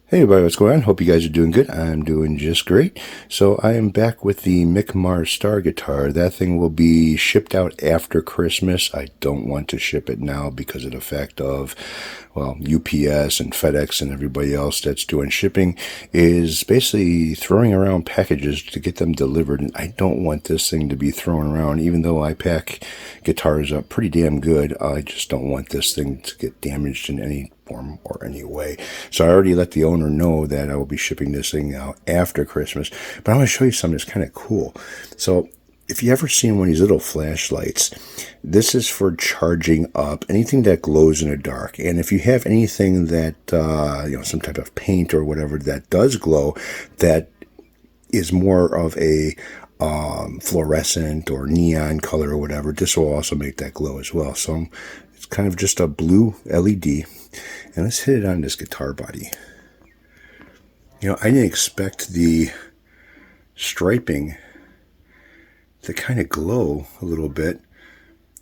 Hey everybody, what's going on? Hope you guys are doing good. I'm doing just great. So I am back with the Mick Mars Star guitar. That thing will be shipped out after Christmas. I don't want to ship it now because of the fact of, well, UPS and FedEx and everybody else that's doing shipping is basically throwing around packages to get them delivered. And I don't want this thing to be thrown around, even though I pack guitars up pretty damn good. I just don't want this thing to get damaged in any form or any way. So I already let the owner know that I will be shipping this thing out after Christmas. But I want to show you something that's kind of cool. So if you ever seen one of these little flashlights, this is for charging up anything that glows in the dark. And if you have anything that, some type of paint or whatever that does glow, that is more of a fluorescent or neon color or whatever, this will also make that glow as well. So it's kind of just a blue LED. And let's hit it on this guitar body. I didn't expect the striping to kind of glow a little bit.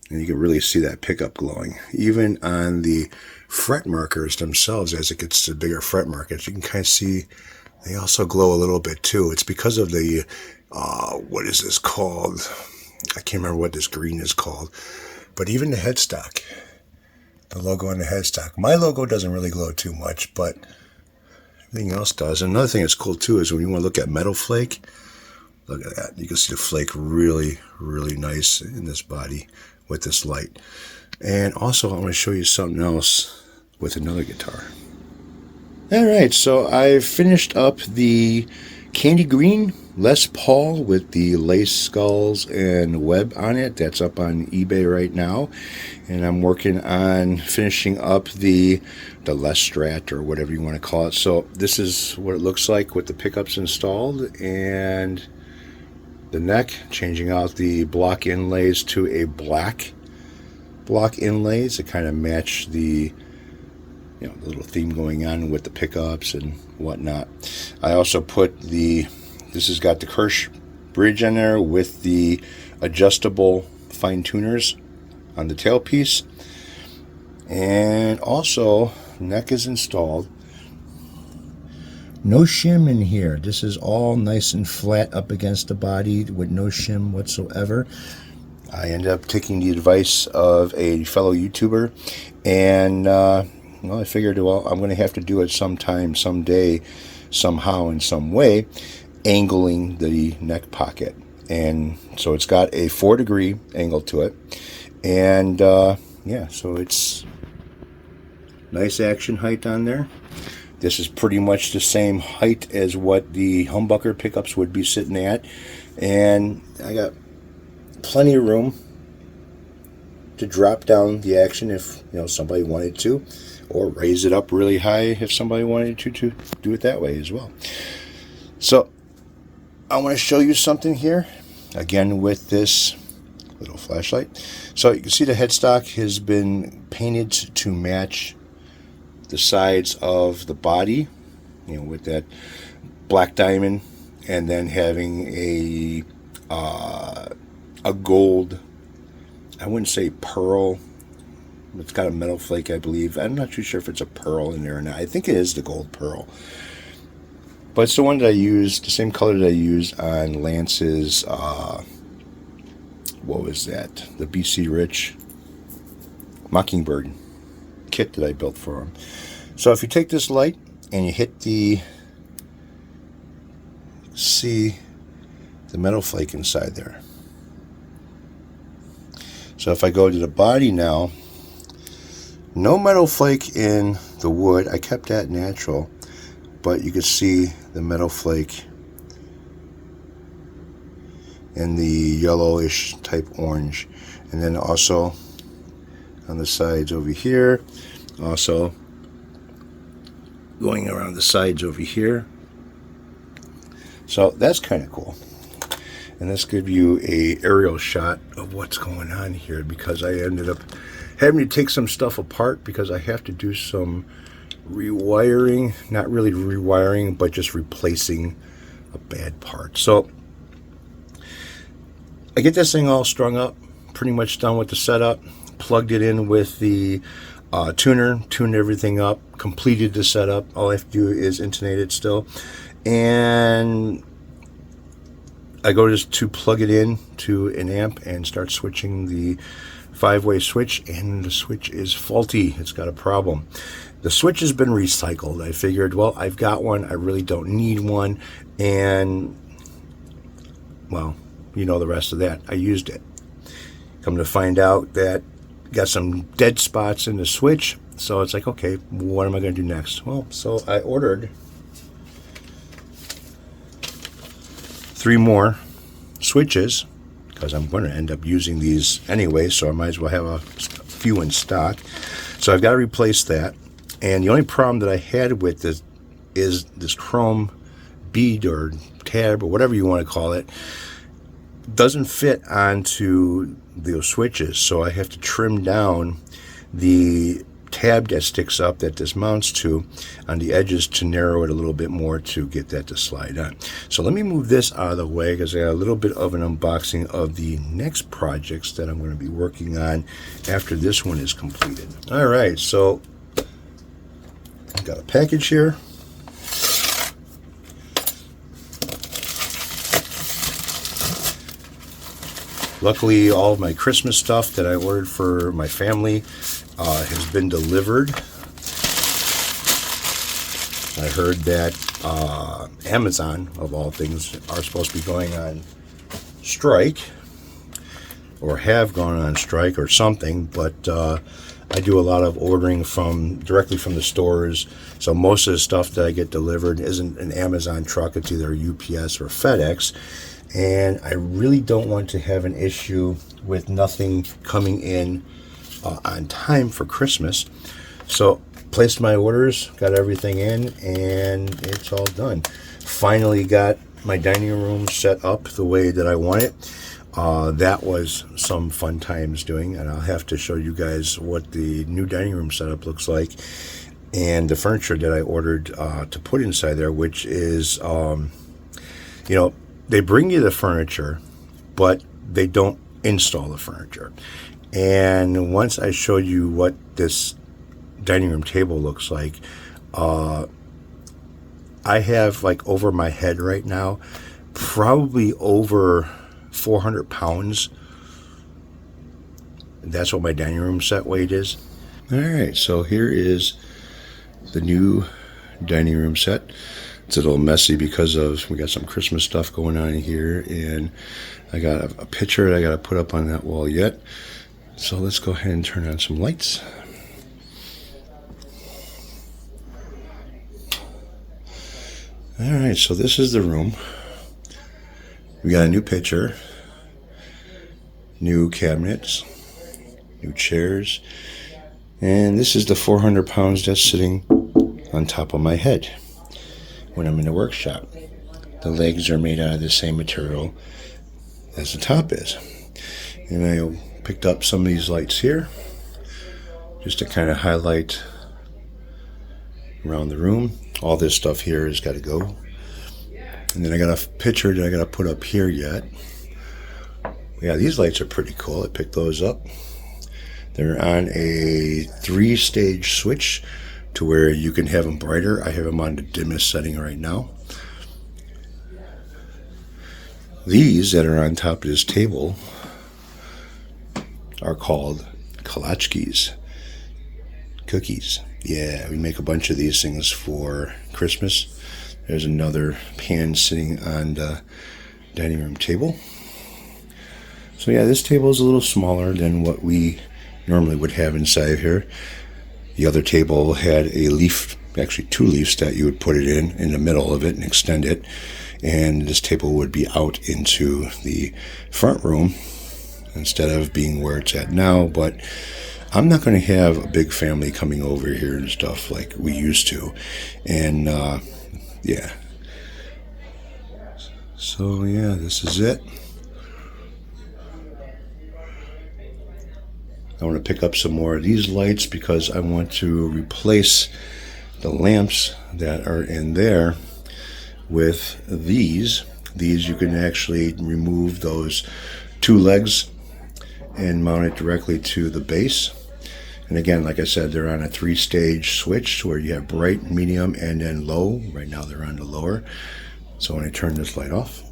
And you can really see that pickup glowing. Even on the fret markers themselves, as it gets to bigger fret markers, you can kind of see they also glow a little bit too. It's because of the, what is this called? I can't remember what this green is called. But even the headstock, the logo on the headstock. My logo doesn't really glow too much, but everything else does. And another thing that's cool too is when you want to look at metal flake, look at that. You can see the flake really, really nice in this body with this light. And also I want to show you something else with another guitar. Alright, so I've finished up the candy green Les Paul with the lace skulls and web on it. That's up on eBay right now. And I'm working on finishing up the Les Strat or whatever you want to call it. So this is what it looks like with the pickups installed and the neck, changing out the block inlays to a black block inlays to kind of match the the little theme going on with the pickups and whatnot. I also put this has got the Kirsch bridge on there with the adjustable fine tuners on the tailpiece. And also, neck is installed. No shim in here. This is all nice and flat up against the body with no shim whatsoever. I ended up taking the advice of a fellow YouTuber, and I figured, well, I'm going to have to do it sometime, someday, somehow, in some way, angling the neck pocket. And so it's got a 4-degree angle to it. And, so it's nice action height on there. This is pretty much the same height as what the humbucker pickups would be sitting at. And I got plenty of room to drop down the action if, somebody wanted to. Or raise it up really high if somebody wanted to do it that way as well. So I want to show you something here, again with this little flashlight. So you can see the headstock has been painted to match the sides of the body, with that black diamond, and then having a gold, I wouldn't say pearl. It's got a metal flake, I believe. I'm not too sure if it's a pearl in there or not. I think it is the gold pearl. But it's the one that I used, the same color that I used on Lance's, what was that? The BC Rich Mockingbird kit that I built for him. So if you take this light and you hit see the metal flake inside there. So if I go to the body now, no metal flake in the wood. I kept that natural, but you can see the metal flake in the yellowish type orange. And then also on the sides over here, also going around the sides over here. So that's kind of cool. And let's give you a aerial shot of what's going on here, because I ended up having to take some stuff apart because I have to do some rewiring, not really rewiring, but just replacing a bad part. So I get this thing all strung up, pretty much done with the setup, plugged it in with the tuner, tuned everything up, completed the setup. All I have to do is intonate it still. And I go just to plug it in to an amp and start switching the 5-way switch, and the switch is faulty. It's got a problem. The switch has been recycled. I figured, well, I've got one. I really don't need one. And, well, you know the rest of that. I used it. Come to find out that got some dead spots in the switch. So it's like, okay, what am I going to do next? Well, so I ordered 3 more switches, because I'm going to end up using these anyway, so I might as well have a few in stock. So I've got to replace that. And the only problem that I had with this is this chrome bead or tab or whatever you want to call it doesn't fit onto those switches. So I have to trim down the tab that sticks up that this mounts to on the edges to narrow it a little bit more to get that to slide on. So let me move this out of the way, because I got a little bit of an unboxing of the next projects that I'm going to be working on after this one is completed. All right, so I've got a package here. Luckily, all of my Christmas stuff that I ordered for my family has been delivered. I heard that Amazon, of all things, are supposed to be going on strike, or have gone on strike or something, but I do a lot of ordering directly from the stores, so most of the stuff that I get delivered isn't an Amazon truck. It's either UPS or FedEx, and I really don't want to have an issue with nothing coming in on time for Christmas. So placed my orders, got everything in, and it's all done. Finally got my dining room set up the way that I want it. That was some fun times doing, and I'll have to show you guys what the new dining room setup looks like, and the furniture that I ordered to put inside there, which is, you know, they bring you the furniture, but they don't install the furniture. And once I show you what this dining room table looks like, I have, like, over my head right now, probably over 400 pounds. That's what my dining room set weight is. All right, so here is the new dining room set. It's a little messy because we got some Christmas stuff going on here, and I got a picture that I got to put up on that wall yet. So let's go ahead and turn on some lights. All right, so this is the room. We got a new picture, new cabinets, new chairs, and this is the 400 pounds that's sitting on top of my head when I'm in the workshop. The legs are made out of the same material as the top is. And I picked up some of these lights here just to kind of highlight around the room. All this stuff here has got to go. And then I got a picture that I got to put up here yet. Yeah, these lights are pretty cool. I picked those up. They're on a 3-stage switch to where you can have them brighter. I have them on the dimmest setting right now. These that are on top of this table are called kolachkis, cookies. Yeah, we make a bunch of these things for Christmas. There's another pan sitting on the dining room table. So yeah, this table is a little smaller than what we normally would have inside of here. The other table had a leaf, actually 2 leaves that you would put it in the middle of it and extend it. And this table would be out into the front room instead of being where it's at now. But I'm not going to have a big family coming over here and stuff like we used to. And yeah. So yeah, this is it. I want to pick up some more of these lights because I want to replace the lamps that are in there with these. These you can actually remove those 2 legs and mount it directly to the base. And again, like I said, they're on a 3-stage switch where you have bright, medium, and then low. Right now they're on the lower. So when I turn this light off,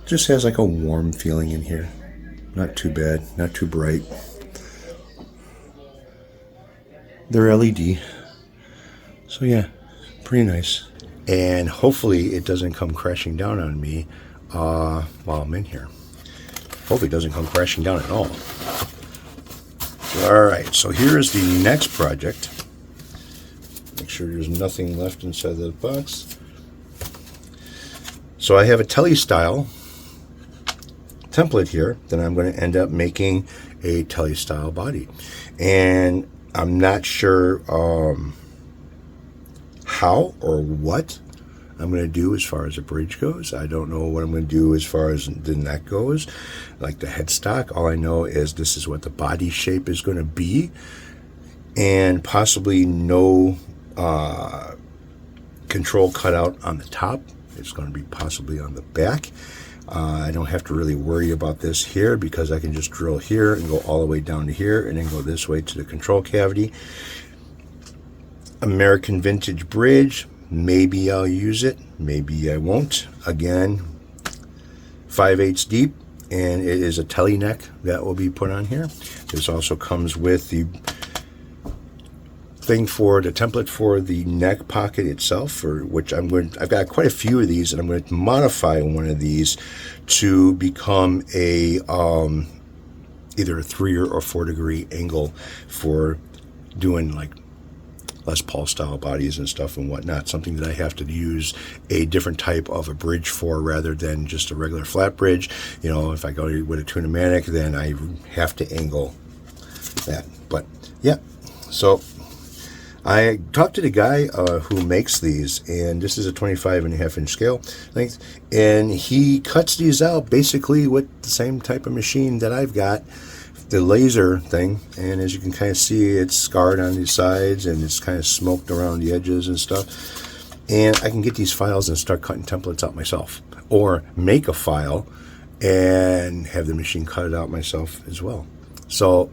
just has like a warm feeling in here. Not too bad, not too bright. They're LED. So yeah, pretty nice. And hopefully it doesn't come crashing down on me while I'm in here. Hopefully it doesn't come crashing down at all. Alright, so here is the next project. Make sure there's nothing left inside the box. So I have a telly style template here that I'm going to end up making a telly style body. And I'm not sure how or what I'm going to do as far as the bridge goes. I don't know what I'm going to do as far as the neck goes, like the headstock. All I know is this is what the body shape is going to be, and possibly no control cutout on the top. It's going to be possibly on the back. I don't have to really worry about this here because I can just drill here and go all the way down to here and then go this way to the control cavity. American vintage bridge. Maybe I'll use it, maybe I won't. Again, 5/8 deep, and it is a telly neck that will be put on here. This also comes with the thing for the template for the neck pocket itself, for which I've got quite a few of these, and I'm going to modify one of these to become a either a 3 or 4 degree angle for doing like Les Paul style bodies and stuff and whatnot, something that I have to use a different type of a bridge for rather than just a regular flat bridge. You know, if I go with a Tune-o-matic, then I have to angle that. But yeah, so I talked to the guy who makes these, and this is a 25.5-inch scale length, and he cuts these out basically with the same type of machine that I've got, the laser thing. And as you can kind of see, it's scarred on the sides and it's kind of smoked around the edges and stuff. And I can get these files and start cutting templates out myself, or make a file and have the machine cut it out myself as well. So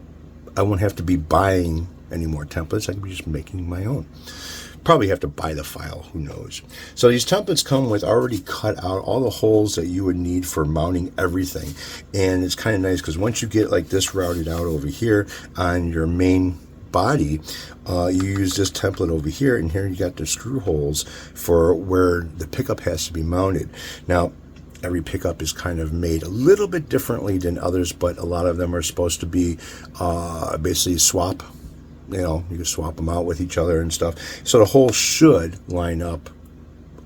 I won't have to be buying any more templates. I can be just making my own. Probably have to buy the file, who knows. So these templates come with already cut out all the holes that you would need for mounting everything. And it's kind of nice because once you get like this routed out over here on your main body, you use this template over here, and here you got the screw holes for where the pickup has to be mounted. Now, every pickup is kind of made a little bit differently than others, but a lot of them are supposed to be basically swap. You know, you can swap them out with each other and stuff. So the hole should line up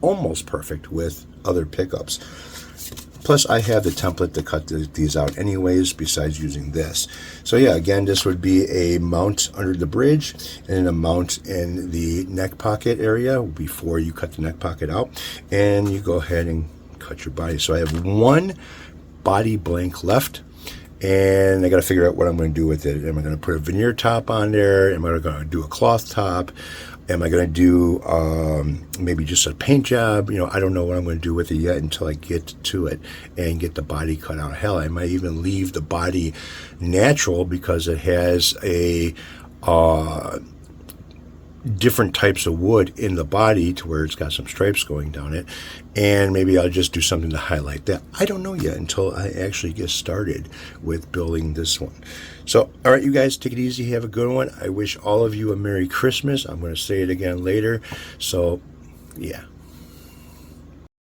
almost perfect with other pickups. Plus, I have the template to cut these out anyways, besides using this. So yeah, again, this would be a mount under the bridge and a mount in the neck pocket area before you cut the neck pocket out. And you go ahead and cut your body. So I have one body blank left. And I got to figure out what I'm going to do with it. Am I going to put a veneer top on there? Am I going to do a cloth top? Am I going to do maybe just a paint job? You know, I don't know what I'm going to do with it yet until I get to it and get the body cut out. Hell, I might even leave the body natural because it has a different types of wood in the body to where it's got some stripes going down it, and maybe I'll just do something to highlight that. I don't know yet until I actually get started with building this one. So all right, you guys, take it easy, have a good one. I wish all of you a Merry Christmas. I'm going to say it again later. So yeah.